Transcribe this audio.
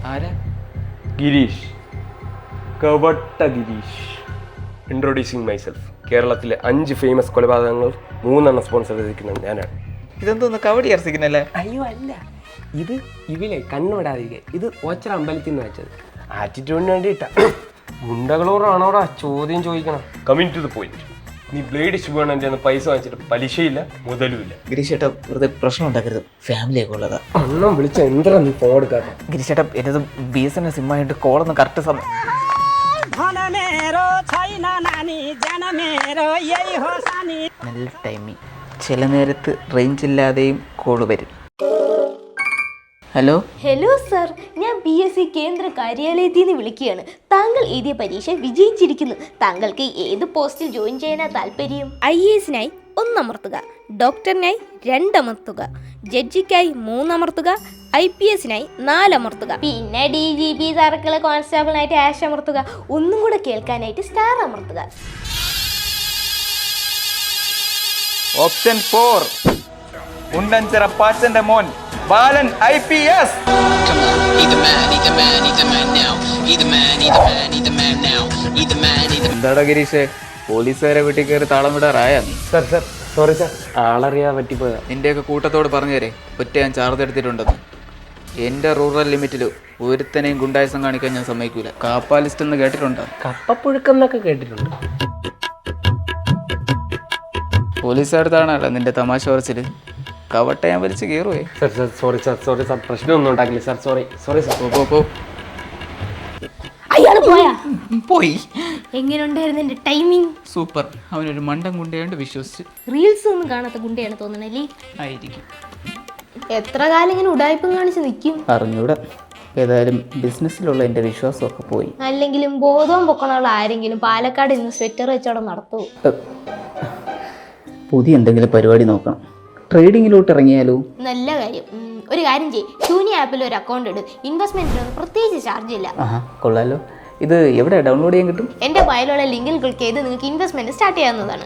ആരാ? ഗിരീഷ്, കവട്ട Girish. Introducing myself. കേരളത്തിലെ 5 ഫേമസ് കൊലപാതകങ്ങൾ 3 സ്പോൺസർ ചെയ്തിരിക്കുന്നത് ഞാനാണ്. ഇതെന്തോന്ന് കവടി ഇറച്ചിക്കുന്നല്ലേ? അയ്യോ അല്ല, ഇത് ഇവിലെ കണ്ണുവിടാതിരിക്കുക. ഇത് ഓച്ചറ അമ്പലത്തിൽ നിന്ന് വെച്ചത്. ആറ്റിറ്റ്യൂഡിന് വേണ്ടിയിട്ടാ. ഗുണ്ടകളോടാണോടാ ചോദ്യം ചോദിക്കണം. Coming to the point. നീ ബ്ലേഡ് ശുഭാണ് എൻ്റെ പൈസ വാങ്ങിച്ചിട്ട് പലിശയില്ല മുതലുമില്ല. ഗിരീഷേട്ടാ വെറുതെ പ്രശ്നം ഉണ്ടാക്കരുത്, ഫാമിലിയൊക്കെ ഉള്ളതാ. അണ്ണം വിളിച്ച എന്താ നീ ഫോൺ എടുക്കാത്ത? ഗിരീഷേട്ടാ എൻ്റെ BSNL സിമ്മായിട്ട് കോളൊന്ന് കറക്റ്റ് സമയം. നല്ല ടൈമിങ്. ചില നേരത്ത് റേഞ്ച് ഇല്ലാതെയും കോള് വരും. ഹലോ ഹലോ സർ, ഞാൻ BSc കേന്ദ്ര കാര്യാലയത്തിൽ നിന്ന് വിളിക്കുകയാണ്. താങ്കൾ എഴുതിയ പരീക്ഷ വിജയിച്ചിരിക്കുന്നു. താങ്കൾക്ക് ഏത് പോസ്റ്റിൽ ജോയിൻ ചെയ്യാനാ താല്പര്യം? IAS-നായി 1 അമർത്തുക, ഡോക്ടറിനായി 2 അമർത്തുക, ജഡ്ജിക്കായി 3 അമർത്തുക, IPS-നായി 4 അമർത്തുക, പിന്നെ DGP, സർക്കിൾ കോൺസ്റ്റബിളിനായിട്ട് # അമർത്തുക. ഒന്നും കൂടെ കേൾക്കാനായിട്ട് സ്റ്റാർ അമർത്തുക. ഓപ്ഷൻ 4 ഉണ്ടൻചിറ പാച്ചന്റെ മോൻ ബാലൻ IPS. എന്താടാ ഗിരീഷേ, പോലീസുകാരെ വീട്ടിൽ കയറി താളം വിടാറായ നീ? സാർ സോറി സാർ, ആളറിയാൻ പറ്റിപ്പോയതാ. നിന്റെയൊക്കെ കൂട്ടത്തോട് പറഞ്ഞേരെ ഒറ്റ ഞാൻ ചാർജ് എടുത്തിട്ടുണ്ടെന്ന്. എൻ്റെ റൂറൽ ലിമിറ്റിൽ ഒരുത്തനെയും ഗുണ്ടായസം കാണിക്കാൻ ഞാൻ സമ്മതിക്കൂല. കാപ്പ ലിസ്റ്റ് എന്ന് കേട്ടിട്ടുണ്ടോ? കപ്പപ്പുഴുക്കെന്നൊക്കെ കേട്ടിട്ടുണ്ട്. പോലീസുകാർത്താണല്ലോ നിന്റെ തമാശ പറച്ചിൽ. കവട്ട ഞാൻ വലിച്ച് കയറുവേ. സാർ സോറി സാർ, പ്രശ്നമൊന്നും ഉണ്ടാക്കില്ല സാർ. Sorry sir. പോ. അയാൾ പോയാ? പോയി. എങ്ങനെയുണ്ടായിരുന്നു എൻ്റെ ടൈമിങ്? സൂപ്പർ. അവനൊരു മണ്ടൻ ഗുണ്ടയാണ്ട് വിശ്വസിച്ച്. റീൽസ് ഒന്നും കാണാത്ത ഗുണ്ടയാണ് തോന്നണല്ലേ? ആയിരിക്കും. എത്ര കാലം ഇങ്ങനെ ഉടായ്പം കാണിച്ച് നിൽക്കും? അറിഞ്ഞൂടാ. ഏതായാലും ബിസിനസ്സിലുള്ള എൻ്റെ വിശ്വാസമൊക്കെ പോയി. അല്ലെങ്കിലും ബോധവും പൊക്കണുള്ള ആരെങ്കിലും പാലക്കാട് ഇന്ന് സ്വെറ്റർ വെച്ചോടെ നടത്തുമോ? പുതിയ എന്തെങ്കിലും പരിപാടി നോക്കണം. ട്രേഡിങ്ങിലോട്ട് ഇറങ്ങിയാലോ? നല്ല കാര്യം. ഒരു കാര്യം ചെയ്യും, ശൂന്യ ആപ്പിൽ ഒരു അക്കൗണ്ട് ഇടും. ഇൻവെസ്റ്റ്മെന്റിനൊന്നും പ്രത്യേകിച്ച് ചാർജ് ഇല്ല. കൊള്ളാലോ. ഇത് എവിടെ ഡൗൺലോഡ് ചെയ്യാൻ കിട്ടും? എൻ്റെ ഫയലുള്ള ലിങ്കിൽ ക്ലിക്ക് ചെയ്ത് നിങ്ങൾക്ക് ഇൻവെസ്റ്റ്മെന്റ് സ്റ്റാർട്ട് ചെയ്യാവുന്നതാണ്.